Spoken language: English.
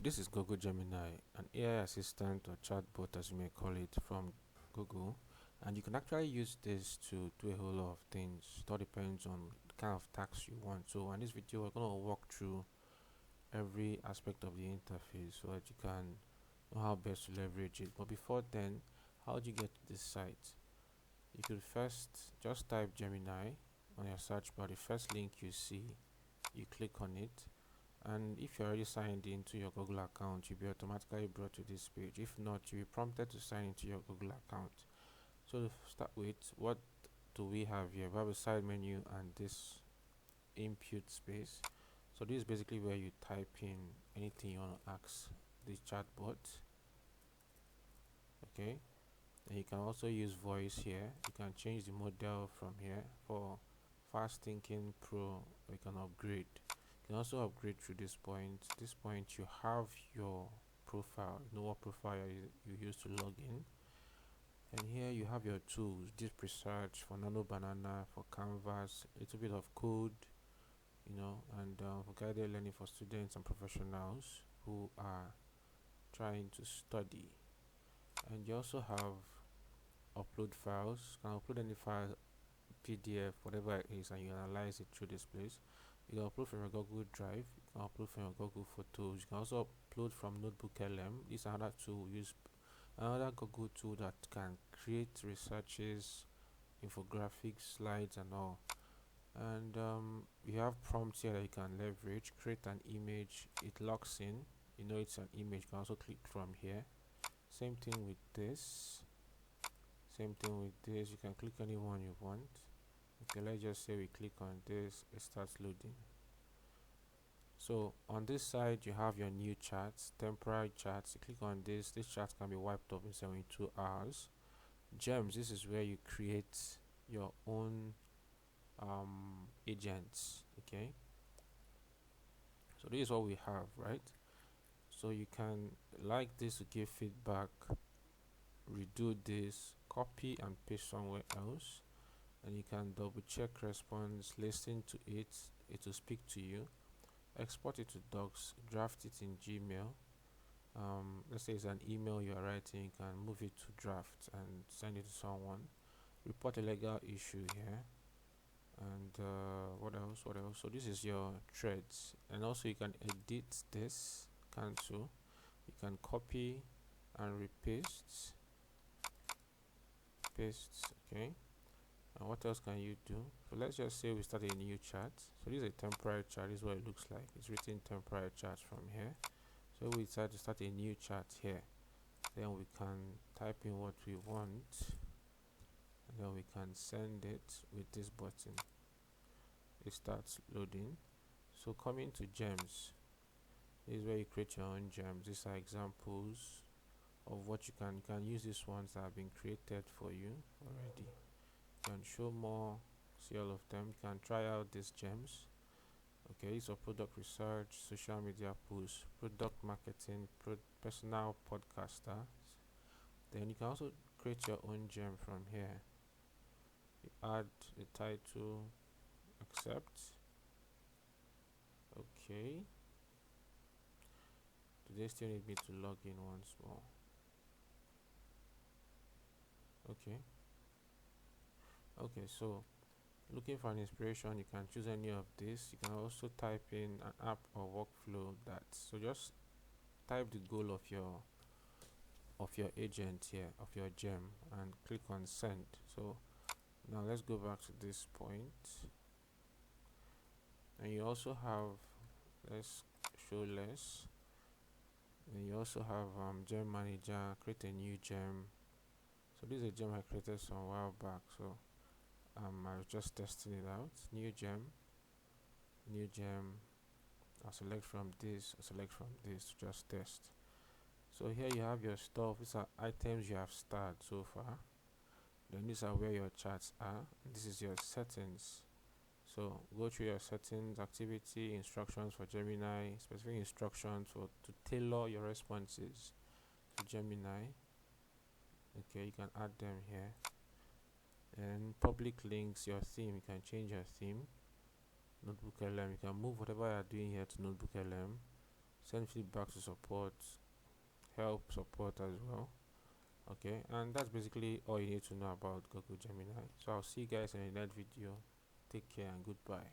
This is Google Gemini, an AI assistant or chatbot as you may call it from Google, and you can actually use this to do a whole lot of things. It all depends on the kind of tasks you want. So in this video we're going to walk through every aspect of the interface so that you can know how best to leverage it. But before then, how do you get to this site? You could first just type Gemini on your search bar. The first link you see, you click on it, and if you're already signed into your Google account, you'll be automatically brought to this page. If not, you'll be prompted to sign into your Google account. So to start with, what do we have here? We have a side menu and this input space. So this is basically where you type in anything you want to ask the chatbot. Okay, and you can also use voice here. You can change the model from here. For fast thinking pro, we can upgrade. You can also upgrade through this point. This point you have your profile, you know what profile you use to log in, and here you have your tools: deep research for nano banana, for canvas, a little bit of code, and for guided learning for students and professionals who are trying to study. And you also have upload files. You can upload any file, PDF, whatever it is, and you analyze it through this place. You can upload from your Google Drive. You can upload from your Google Photos. You can also upload from Notebook LM. This is another tool. Use another Google tool that can create researches, infographics, slides, and all. And you have prompts here that you can leverage. Create an image. It locks in. You know it's an image. You can also click from here. Same thing with this. Same thing with this. You can click any one you want. Okay, let's just say we click on this, it starts loading. So on this side you have your new charts, temporary charts. You click on this chart can be wiped off in 72 hours. Gems, this is where you create your own agents. Okay, so this is what we have, right? So you can like this to give feedback, redo this, copy and paste somewhere else, and you can double check response, listen to it, it will speak to you, export it to docs, draft it in Gmail. Let's say it's an email you are writing, you can move it to draft and send it to someone. Report a legal issue here, and what else? So this is your threads, and also you can edit this, cancel, you can copy and repaste, paste. Okay, and what else can you do? So let's just say we start a new chart. So this is a temporary chart. This is what it looks like. It's written temporary chart from here. So we decide to start a new chart here. Then we can type in what we want, and then we can send it with this button. It starts loading. So coming to gems, this is where you create your own gems. These are examples of what you can use. These ones that have been created for you already. You can show more, see all of them. You can try out these gems. Okay, so product research, social media posts, product marketing, personal podcaster. Then you can also create your own gem from here. You add the title, accept. Okay, do they still need me to log in once more? Okay, so looking for an inspiration, you can choose any of this. You can also type in an app or workflow that, so just type the goal of your agent here, of your gem, and click on send. So now let's go back to this point, and you also have, let's show less, and you also have gem manager, create a new gem. So this is a gem I created some while back, so I was just testing it out. New gem, I'll select from this, to just test. So here you have your stuff. These are items you have starred so far. Then these are where your charts are. This is your settings. So go through your settings, activity, instructions for Gemini, specific instructions to tailor your responses to Gemini. Okay, you can add them here. And public links, your theme, you can change your theme. Notebook LM, you can move whatever you are doing here to Notebook LM. send feedback to support, help support as well. Okay, and that's basically all you need to know about Google Gemini. So I'll see you guys in the next video. Take care and goodbye.